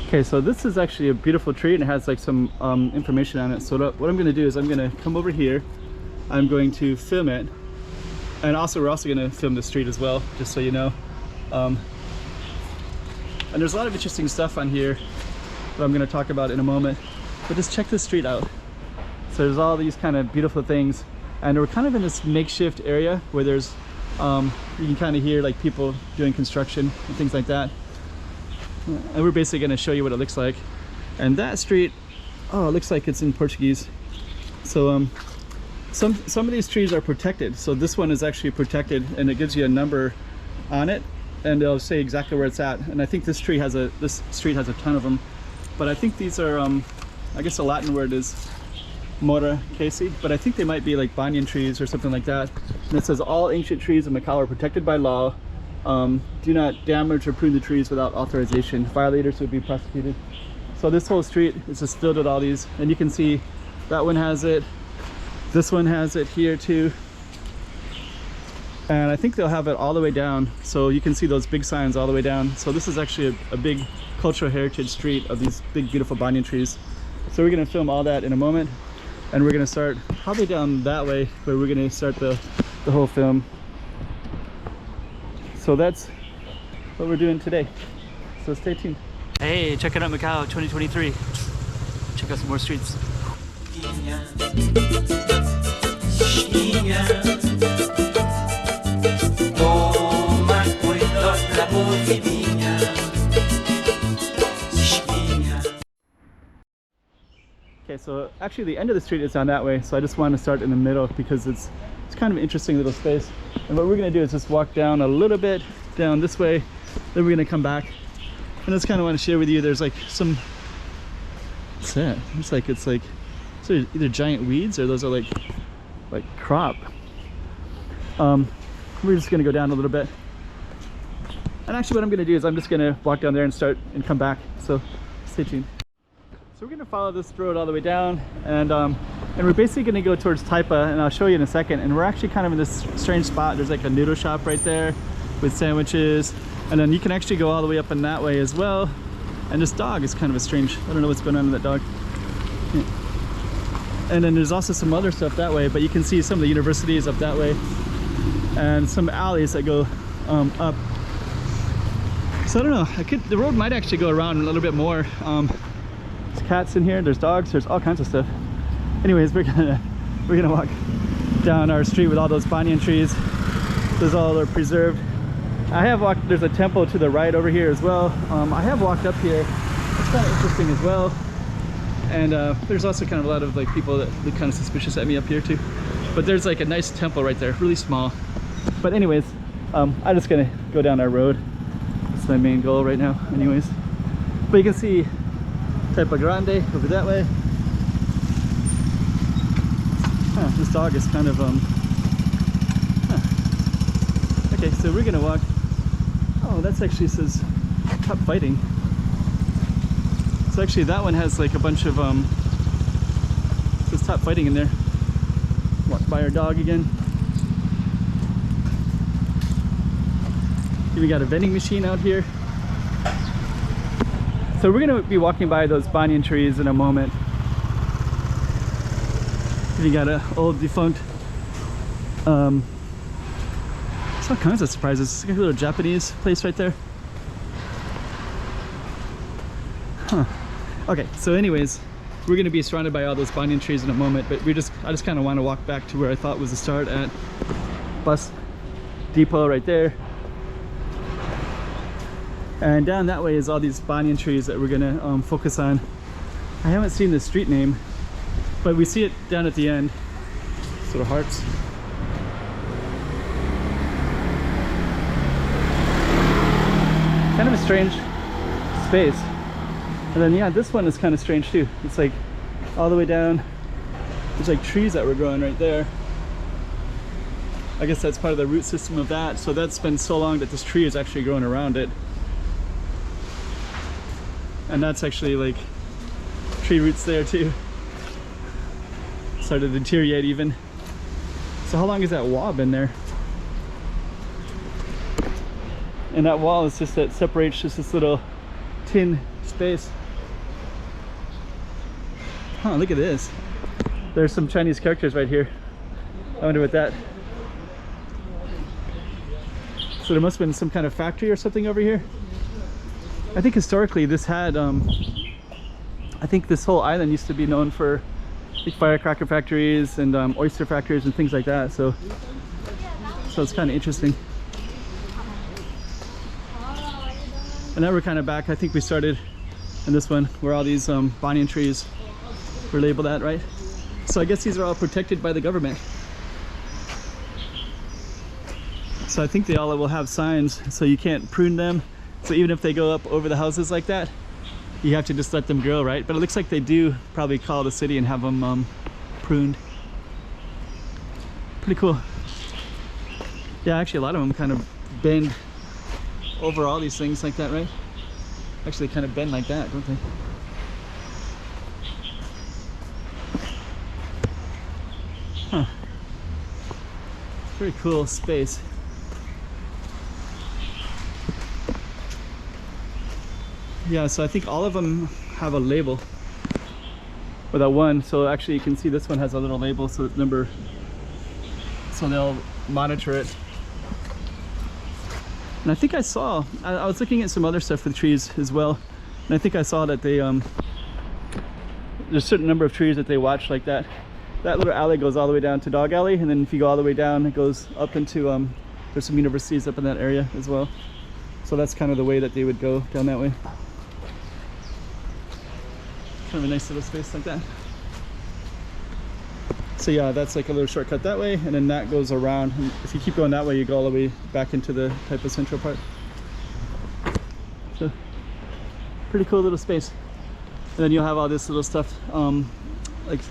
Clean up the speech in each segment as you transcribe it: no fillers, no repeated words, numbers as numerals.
Okay, so this is actually a beautiful tree and it has like some information on it. So what I'm going to do is I'm going to come over here. I'm going to film it, and also we're also going to film the street as well, just so you know. And there's a lot of interesting stuff on here that I'm going to talk about in a moment. But just check this street out. So there's all these kind of beautiful things, and we're kind of in this makeshift area where there's you can kind of hear like people doing construction and things like that. And we're basically going to show you what it looks like. And that street, oh, it looks like it's in Portuguese. So some of these trees are protected. So this one is actually protected, and it gives you a number on it, and it'll say exactly where it's at. And I think this street has a ton of them. But I think these are I guess the Latin word is Mora Casey, but I think they might be like banyan trees or something like that. And it says all ancient trees in Macau are protected by law. Do not damage or prune the trees without authorization. Violators would be prosecuted. So this whole street is just filled with all these, and you can see that one has it, this one has it here too, and I think they'll have it all the way down. So you can see those big signs all the way down. So this is actually a big cultural heritage street of these big beautiful banyan trees. So we're going to film all that in a moment, and we're going to start probably down that way where we're going to start the whole film. So that's what we're doing today. So stay tuned. Hey, check it out, Macau 2023. Check out some more streets. Okay, so actually the end of the street is down that way, so I just want to start in the middle because it's kind of an interesting little space. And what we're going to do is just walk down a little bit down this way, then we're going to come back. And I just kind of want to share with you, there's like some, what's that? It's like so either giant weeds or those are like crop. We're just going to go down a little bit. And actually what I'm going to do is I'm just going to walk down there and start and come back. So stay tuned. So we're going to follow this road all the way down, and we're basically going to go towards Taipa, and I'll show you in a second. And we're actually kind of in this strange spot. There's like a noodle shop right there with sandwiches, and then you can actually go all the way up in that way as well. And this dog is kind of a strange, I don't know what's going on with that dog. Yeah. And then there's also some other stuff that way, but you can see some of the universities up that way and some alleys that go up. So I don't know, the road might actually go around a little bit more. There's cats in here, there's dogs, there's all kinds of stuff. Anyways, we're gonna walk down our street with all those banyan trees. Those all are preserved. I have walked, there's a temple to the right over here as well. I have walked up here. It's kind of interesting as well. And there's also kind of a lot of like people that look kind of suspicious at me up here too. But there's like a nice temple right there, really small. But anyways, I'm just gonna go down our road. That's my main goal right now anyways. But you can see Taipa Grande over that way. This dog is kind of okay, so we're gonna walk. Oh, that's actually says Cup Fighting. So actually that one has like a bunch of says Top Fighting in there. Walk by our dog again. We got a vending machine out here. So we're gonna be walking by those banyan trees in a moment. You got an old defunct there's all kinds of surprises. It's like a little Japanese place right there. Huh. Okay, so anyways, we're gonna be surrounded by all those banyan trees in a moment, but I just kind of want to walk back to where I thought was the start at bus depot right there. And down that way is all these banyan trees that we're gonna focus on. I haven't seen the street name, but we see it down at the end. Sort of hearts. Kind of a strange space. And then yeah, this one is kind of strange too. It's like all the way down. There's like trees that were growing right there. I guess that's part of the root system of that. So that's been so long that this tree is actually growing around it. And that's actually like tree roots there too. Started to deteriorate even. So how long has that wall been there? And that wall is just that separates just this little tin space. Huh, look at this. There's some Chinese characters right here. I wonder what that. So there must have been some kind of factory or something over here. I think historically this had, I think this whole island used to be known for big firecracker factories and oyster factories and things like that. So it's kind of interesting. And now we're kind of back. I think we started in this one where all these banyan trees were labeled at, right? So I guess these are all protected by the government. So I think they all will have signs so you can't prune them. So even if they go up over the houses like that, you have to just let them grow, right? But it looks like they do probably call the city and have them pruned. Pretty cool. Yeah, actually a lot of them kind of bend over all these things like that, right? Actually kind of bend like that, don't they? Huh. Very cool space. Yeah, so I think all of them have a label. Or that one, so actually you can see this one has a little label, so it's number, so they'll monitor it. And I think I saw, I was looking at some other stuff with trees as well, and I think I saw that they, there's a certain number of trees that they watch like that. That little alley goes all the way down to Dog Alley, and then if you go all the way down, it goes up into, there's some universities up in that area as well. So that's kind of the way that they would go down that way. Kind of a nice little space like that. So yeah, that's like a little shortcut that way, and then that goes around. And if you keep going that way, you go all the way back into the Taipa central part. So pretty cool little space. And then you'll have all this little stuff, like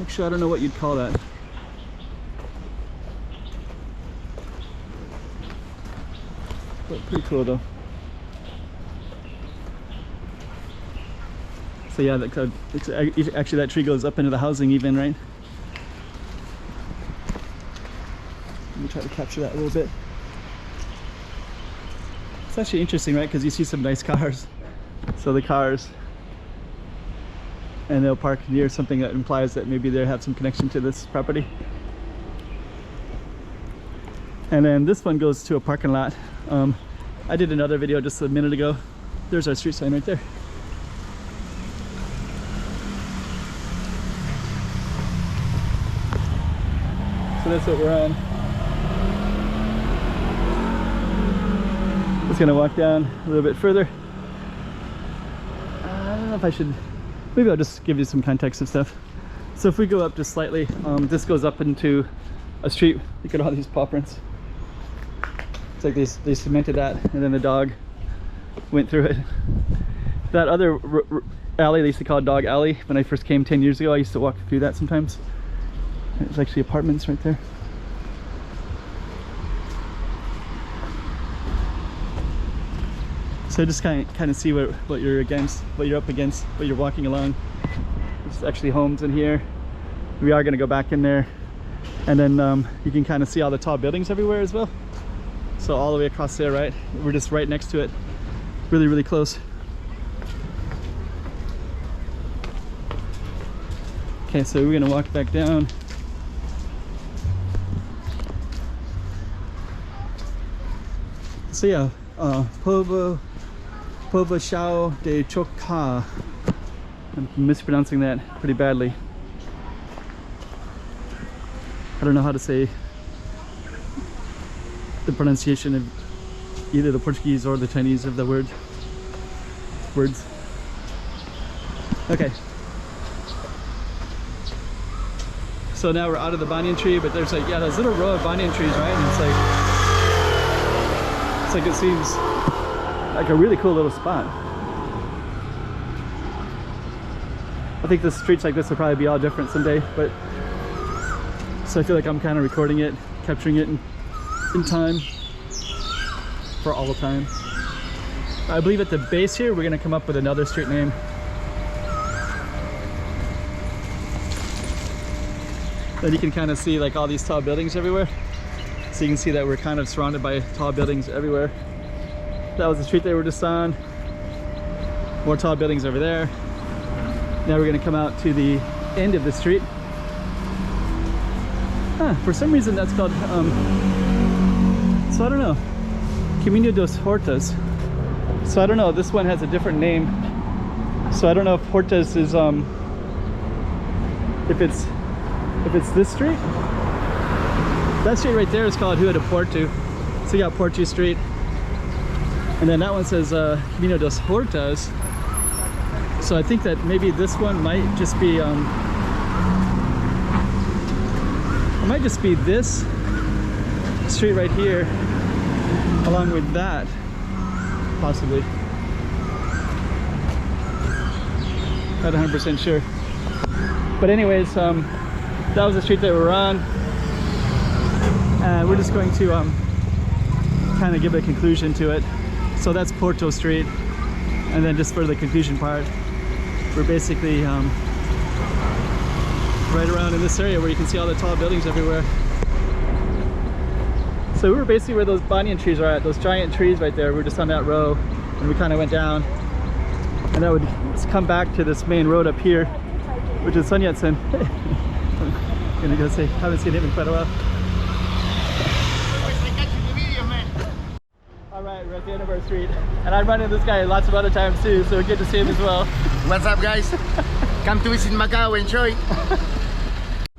actually I don't know what you'd call that. But pretty cool though. So yeah, actually that tree goes up into the housing even, right? Let me try to capture that a little bit. It's actually interesting, right? Because you see some nice cars. So the cars, and they'll park near something that implies that maybe they have some connection to this property. And then this one goes to a parking lot. I did another video just a minute ago. There's our street sign right there. So that's what we're on. Just gonna walk down a little bit further. I don't know if I should, maybe I'll just give you some context of stuff. So if we go up just slightly, this goes up into a street. Look at all these paw prints. It's like they cemented that, and then the dog went through it. That other alley they used to call Dog Alley. When I first came 10 years ago, I used to walk through that sometimes. There's actually apartments right there. So just kind of see what you're against, what you're up against, what you're walking along. There's actually homes in here. We are going to go back in there, and then you can kind of see all the tall buildings everywhere as well. So all the way across there, right? We're just right next to it, really, really close. Okay, so we're going to walk back down. So yeah, Povoação de Cheok. I'm mispronouncing that pretty badly. I don't know how to say the pronunciation of either the Portuguese or the Chinese of the words. Okay. So now we're out of the banyan tree, but there's like, yeah, there's a little row of banyan trees, right? And it's like it seems like a really cool little spot. I think the streets like this will probably be all different someday, but so I feel like I'm kind of recording it, capturing it in time for all time. I believe at the base here we're gonna come up with another street name. Then you can kind of see like all these tall buildings everywhere. So you can see that we're kind of surrounded by tall buildings everywhere. That was the street they were just on. More tall buildings over there. Now we're gonna come out to the end of the street. For some reason that's called, so I don't know, Caminho dos Hortas. So I don't know, this one has a different name. So I don't know if Hortas is, if it's this street. That street right there is called Rua do Porto. So you got Porto Street. And then that one says Caminho dos Hortas. So I think that maybe this one might just be, it might just be this street right here, along with that, possibly. Not 100% sure. But anyways, that was the street that we're on. And we're just going to kind of give a conclusion to it. So that's Porto Street. And then just for the conclusion part, we're basically right around in this area where you can see all the tall buildings everywhere. So we were basically where those banyan trees are at, those giant trees right there. We were just on that row and we kind of went down. And that would come back to this main road up here, which is Sun Yat-sen. I'm gonna go say, haven't seen him in quite a while. Alright, we're at the end of our street. And I'm running this guy lots of other times too, so good to see him as well. What's up, guys? Come to visit Macau, enjoy.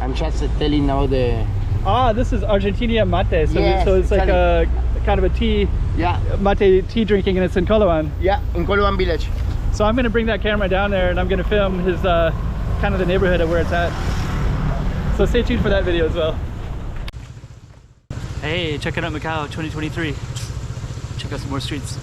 I'm just telling now the... Ah, this is Argentina mate, so, yes, so it's like a kind of a tea, mate tea drinking, and it's in Coloan. Yeah, in Coloan village. So I'm going to bring that camera down there and I'm going to film his kind of the neighborhood of where it's at. So stay tuned for that video as well. Hey, checking out Macau 2023. Check out some more streets.